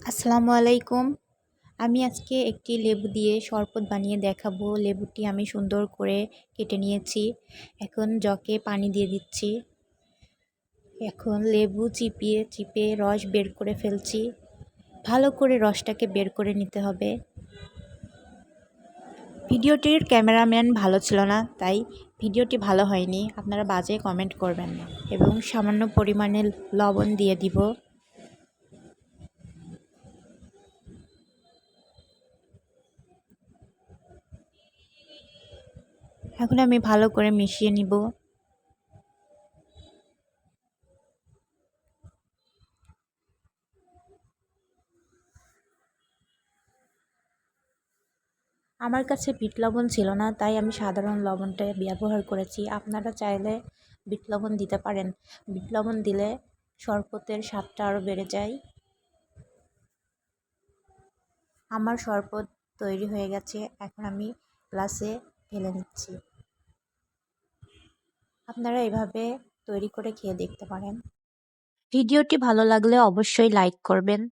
আসসালামু আলাইকুম। আমি আজকে একটি লেবু দিয়ে শরবত বানিয়ে দেখাবো। লেবুটি আমি সুন্দর করে কেটে নিয়েছি। এখন জগে পানি দিয়ে দিচ্ছি। এখন লেবু চিপে রস বের করে ফেলছি। ভালো করে রসটাকে বের করে নিতে হবে। ভিডিওটির ক্যামেরাম্যান ভালো ছিল না, তাই ভিডিওটি ভালো হয়নি। আপনারা বাজে কমেন্ট করবেন না। এবং সামান্য পরিমাণে লবণ দিয়ে দিব। এখন আমি ভালো করে মিশিয়ে নিব। আমার কাছে বিট লবণ ছিল না, তাই আমি সাধারণ লবণটা ব্যবহার করেছি। আপনারা চাইলে বিট লবণ দিতে পারেন। বিট লবণ দিলে শরবতের স্বাদটা আরও বেড়ে যায়। আমার শরবত তৈরি হয়ে গেছে। এখন আমি গ্লাসে ঢেলে নিচ্ছি। আপনারা এভাবে তৈরি করে খেয়ে দেখতে পারেন। ভিডিওটি ভালো লাগলে অবশ্যই লাইক করবেন।